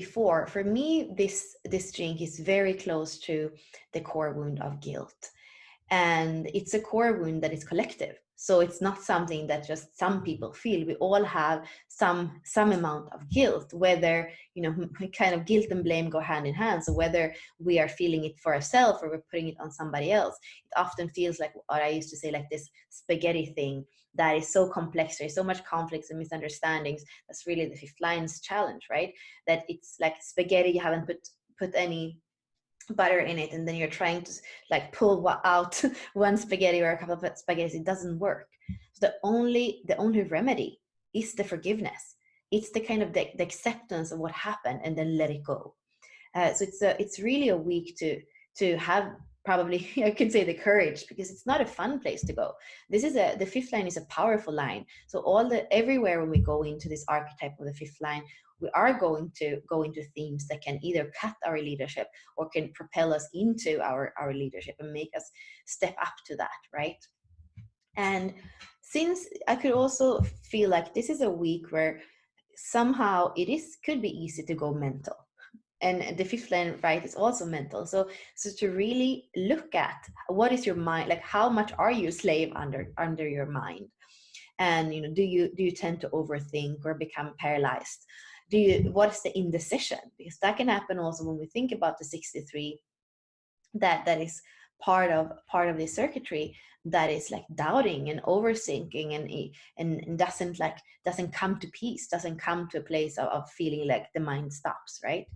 before, for me, this drink is very close to the core wound of guilt. And it's a core wound that is collective. So it's not something that just some people feel. We all have some amount of guilt, whether, kind of guilt and blame go hand in hand. So whether we are feeling it for ourselves or we're putting it on somebody else, it often feels like what I used to say, like this spaghetti thing that is so complex. There's so much conflicts and misunderstandings. That's really the fifth line's challenge, right? That it's like spaghetti, you haven't put any butter in it, and then you're trying to like pull out one spaghetti or a couple of spaghettis. It doesn't work. So the only remedy is the forgiveness. It's the kind of the acceptance of what happened and then let it go. So it's really a week to have, probably I could say, the courage, because it's not a fun place to go. The fifth line is a powerful line. So everywhere when we go into this archetype of the fifth line, we are going to go into themes that can either cut our leadership or can propel us into our leadership and make us step up to that, right? And since I could also feel like this is a week where somehow could be easy to go mental. And the fifth line, right, is also mental. So to really look at what is your mind, like how much are you a slave under your mind? And do you tend to overthink or become paralyzed? What is the indecision? Because that can happen also when we think about the 63, that is part of the circuitry, that is like doubting and overthinking and doesn't come to peace, doesn't come to a place of feeling like the mind stops, right?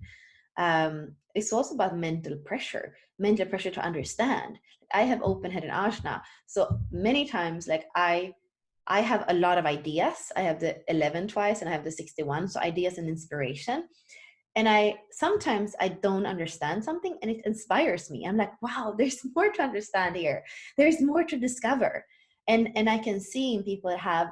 It's also about mental pressure to understand. I have open-headed ajna, so many times, like I have a lot of ideas. I have the 11 twice and I have the 61, so ideas and inspiration. And sometimes I don't understand something and it inspires me. I'm like, wow, there's more to understand here. There's more to discover. And I can see in people that have,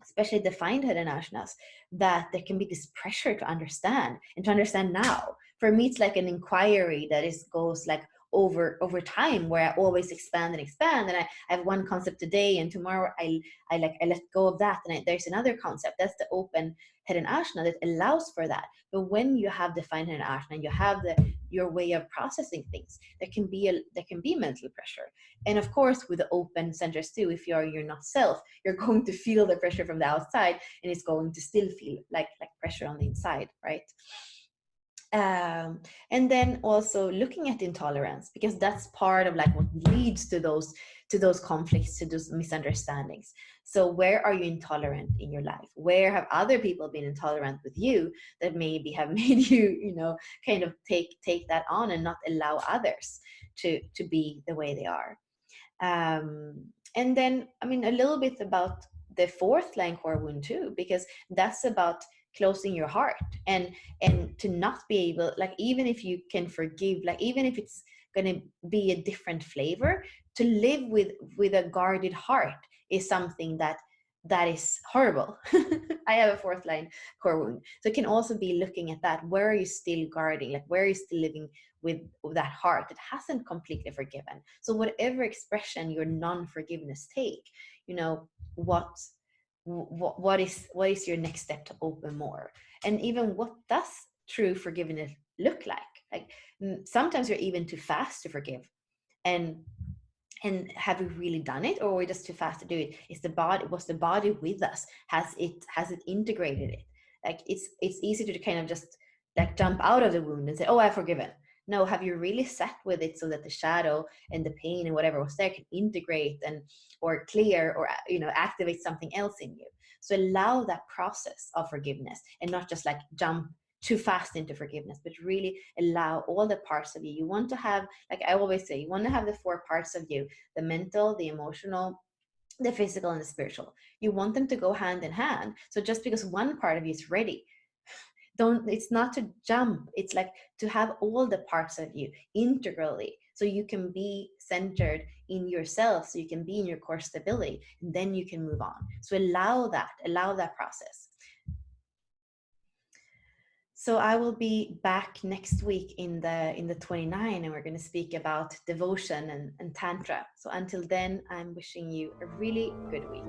especially defined hidden ashnas, that there can be this pressure to understand and to understand now. For me, it's like an inquiry that goes like over time, where I always expand and expand, and I have one concept today, and tomorrow I let go of that, and there's another concept. That's the open hidden ashna that allows for that. But when you have defined hidden ashna and you have your way of processing things, there can be mental pressure. And of course, with the open centers too, if you're not self, you're going to feel the pressure from the outside, and it's going to still feel like pressure on the inside, right? And then also looking at intolerance, because that's part of like what leads to those conflicts, to those misunderstandings. So where are you intolerant in your life? Where have other people been intolerant with you that maybe have made you kind of take that on and not allow others to be the way they are? And then, I mean, a little bit about the fourth line core wound too, because that's about closing your heart and to not be able, like, even if you can forgive, like even if it's going to be a different flavor, to live with a guarded heart is something that is horrible. I have a fourth line core wound, so it can also be looking at that. Where are you still guarding? Like, where are you still living with that heart that hasn't completely forgiven? So whatever expression your non-forgiveness take, what is your next step to open more? And even what does true forgiveness look like? Sometimes you're even too fast to forgive, and have we really done it, or are we just too fast to do it? Was the body with us? Has it integrated it? Like, it's easy to kind of just like jump out of the wound and say, oh, I've forgiven. No, have you really sat with it so that the shadow and the pain and whatever was there can integrate or clear or activate something else in you? So allow that process of forgiveness, and not just like jump too fast into forgiveness, but really allow all the parts of you. You want to have, like I always say, you want to have the 4 parts of you: the mental, the emotional, the physical, and the spiritual. You want them to go hand in hand. So just because one part of you is ready, it's not to jump. It's like to have all the parts of you integrally, so you can be centered in yourself, so you can be in your core stability, and then you can move on. So allow that process. So I will be back next week in the 29, and we're going to speak about devotion and tantra. So until then, I'm wishing you a really good week.